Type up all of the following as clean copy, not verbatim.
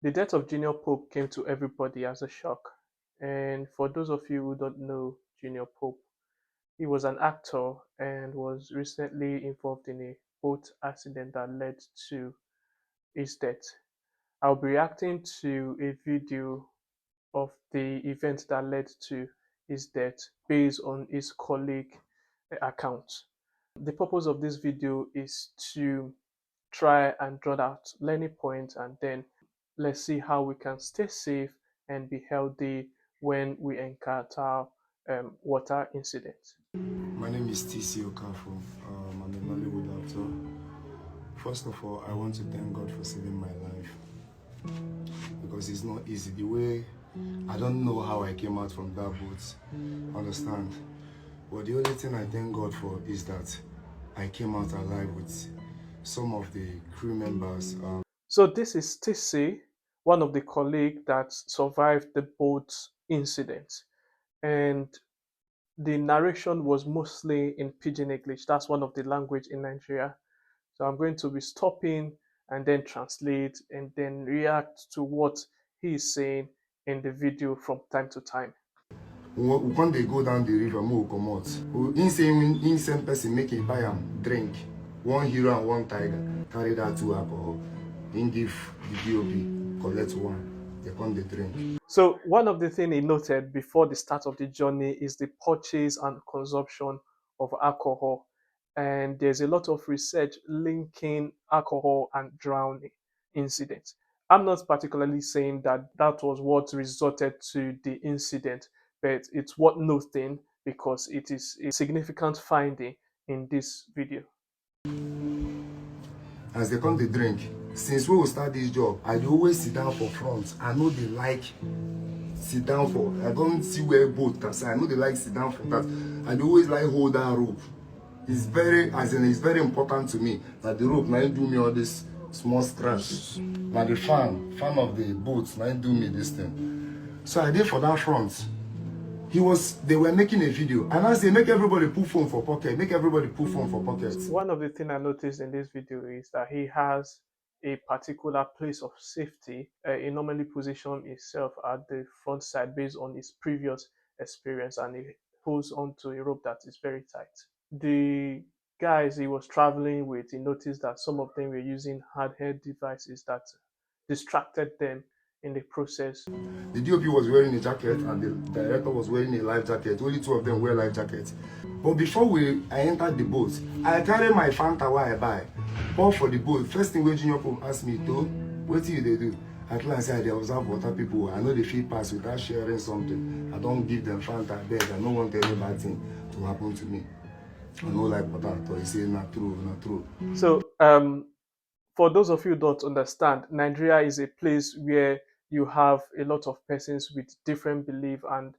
The death of Junior Pope came to everybody as a shock. And for those of you who don't know Junior Pope, he was an actor and was recently involved in a boat accident that led to his death. I'll be reacting to a video of the event that led to his death based on his colleague account. The purpose of this video is to try and draw out learning points, and then let's see how we can stay safe and be healthy when we encounter water incidents. My name is TC Okafo. I'm a Nollywood actor. First of all, I want to thank God for saving my life because it's not easy. The way I don't know how I came out from that boat, understand? But the only thing I thank God for is that I came out alive with some of the crew members. So this is TC, one of the colleagues that survived the boat incident, and the narration was mostly in Pidgin English. That's one of the language in Nigeria. So I'm going to be stopping and then translate and then react to what he is saying in the video from time to time. We can't they go down the river, more come out. In same person make a buy am drink. One hero and one tiger. Carry that to alcohol. Then give the DOP, collect one. They come the drink. So one of the things he noted before the start of the journey is the purchase and consumption of alcohol. And there's a lot of research linking alcohol and drowning incidents. I'm not particularly saying that that was what resulted to the incident, but it's worth noting because it is a significant finding in this video. As they come the drink, since we will start this job, I dey always sit down for front. I know they like sit down for. I don't see where boat can say. I know they like sit down for that. I dey always like hold that rope. It's it's very important to me that the rope now do me all this small scratch. Now the fan of the boat now do me this thing. So I did for that front. They were making a video, and as they make everybody put phone for pocket, make everybody put phone for pockets. One of the things I noticed in this video is that he has a particular place of safety. He normally positions himself at the front side based on his previous experience, and he holds onto a rope that is very tight. The guys he was traveling with, he noticed that some of them were using handheld devices that distracted them in the process. The DOP was wearing a jacket and the director was wearing a life jacket. Only two of them wear life jackets. But before I entered the boat, I carried my Fanta while I buy. Pour for the boat. First thing when Junior Pope asked me to, what do they do? At last I observe water people. I know they feel pass without sharing something. I don't give them Fanta bed. I don't want any bad thing to happen to me. I know like water. So he say not true, not true. So for those of you who don't understand, Nigeria is a place where you have a lot of persons with different belief, and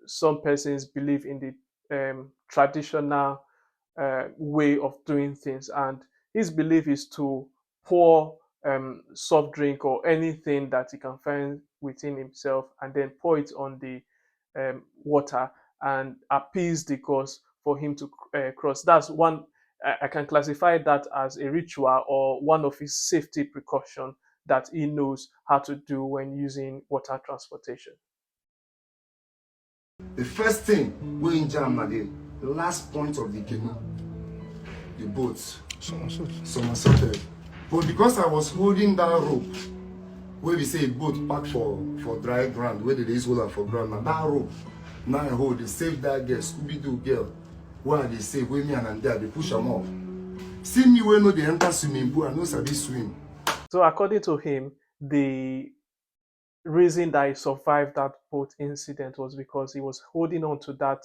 some persons believe in the traditional way of doing things, and his belief is to pour soft drink or anything that he can find within himself and then pour it on the water and appease the gods for him to cross. That's one. I can classify that as a ritual or one of his safety precaution that he knows how to do when using water transportation. The first thing we in jam na the last point of the canoe, the boat somersaulted. But because I was holding that rope, where we say boat park for dry ground, where they use hold for ground, now that rope, now I hold, they save that girl, Scooby-Doo girl. Why they save, with me and Andrea, they push them off. See me when no they enter swimming pool, I know sabi swim. So according to him, the reason that he survived that boat incident was because he was holding on to that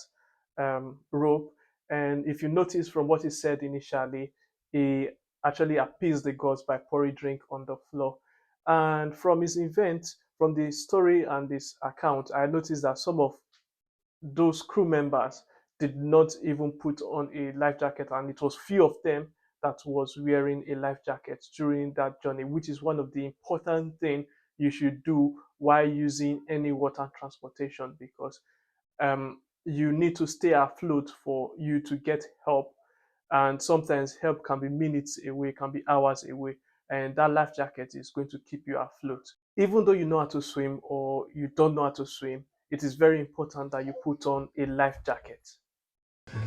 rope. And if you notice from what he said initially, he actually appeased the gods by pouring drink on the floor. And from his event, from the story and this account, I noticed that some of those crew members did not even put on a life jacket, and it was few of them that was wearing a life jacket during that journey, which is one of the important things you should do while using any water transportation, because you need to stay afloat for you to get help, and sometimes help can be minutes away, can be hours away. and that life jacket is going to keep you afloat. Even though you know how to swim or you don't know how to swim, it is very important that you put on a life jacket.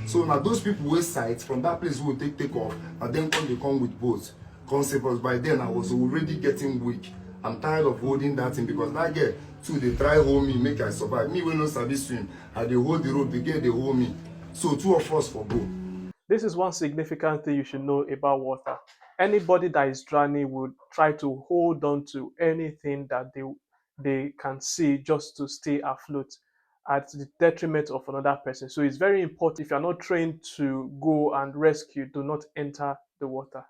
So now those people wey sight from that place wey we take off, and then come dey come with boat come save us. By then I was already getting weak. I'm tired of holding that thing because that girl too dey try hold me make I survive. Me wey no sabi swim, I dey hold the rope, the girl dey hold me. So two of us for go. This is one significant thing you should know about water. Anybody that is drowning would try to hold on to anything that they can see just to stay afloat at the detriment of another person. So it's very important, if you're not trained to go and rescue, do not enter the water.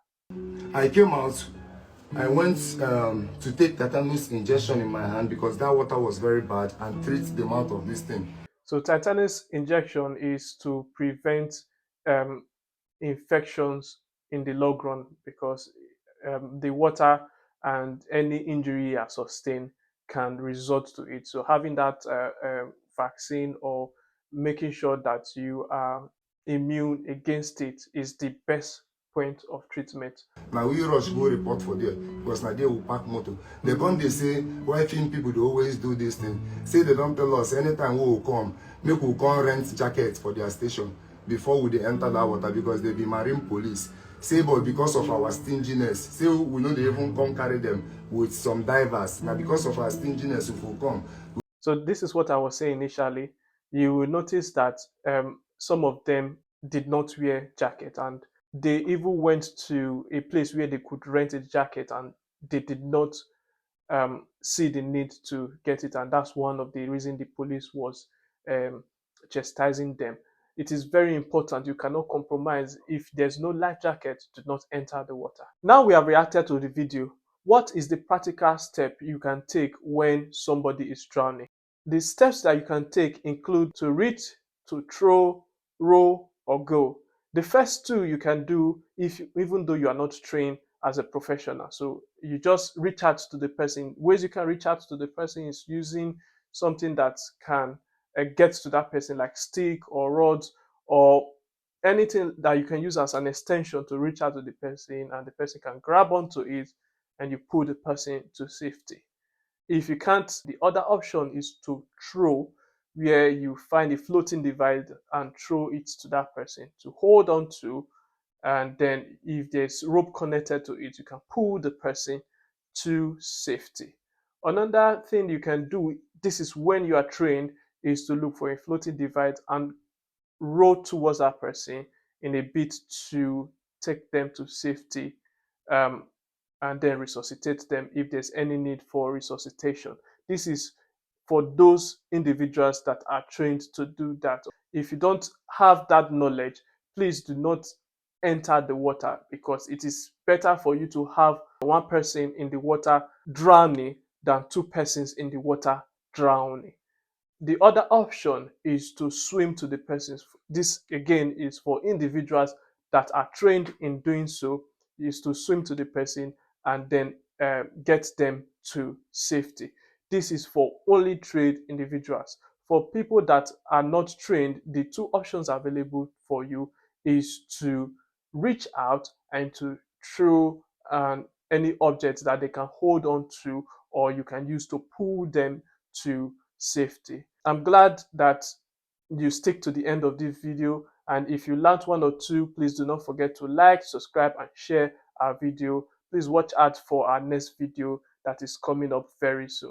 I came out, I went to take tetanus injection in my hand because that water was very bad and treat the mouth of this thing. So tetanus injection is to prevent infections in the long run, because the water and any injury you are sustained can result to it. So having that vaccine or making sure that you are immune against it is the best point of treatment. Now we rush go report for there because now there we park motor. They come they say why film people they always do this thing. Say they don't tell us anytime we will come, make we come rent jackets for their station before we dey enter that water because they be marine police. Say but because of our stinginess, say we know they even come carry them with some divers. Now because of our stinginess, if we come. So this is what I was saying initially. You will notice that some of them did not wear jacket, and they even went to a place where they could rent a jacket and they did not see the need to get it, and that's one of the reasons the police was chastising them. It is very important. You cannot compromise. If there's no life jacket, do not enter the water. Now we have reacted to the video. What is the practical step you can take when somebody is drowning? The steps that you can take include to reach, to throw, row, or go. The first two you can do even though you are not trained as a professional. So you just reach out to the person. Ways you can reach out to the person is using something that can get to that person, like stick or rods or anything that you can use as an extension to reach out to the person, and the person can grab onto it and you pull the person to safety. If you can't, the other option is to throw, where you find a floating device and throw it to that person to hold on to, and then if there's rope connected to it, you can pull the person to safety. Another thing you can do, this is when you are trained, is to look for a floating device and row towards that person in a bit to take them to safety, and then resuscitate them if there's any need for resuscitation. This is for those individuals that are trained to do that. If you don't have that knowledge, please do not enter the water, because it is better for you to have one person in the water drowning than two persons in the water drowning. The other option is to swim to the person. This again is for individuals that are trained in doing so, is to swim to the person and then get them to safety. This is for only trained individuals. For people that are not trained, the two options available for you is to reach out and to throw any object that they can hold on to, or you can use to pull them to safety. I'm glad that you stick to the end of this video, and if you learned one or two, please do not forget to like, subscribe, and share our video. Please watch out for our next video that is coming up very soon.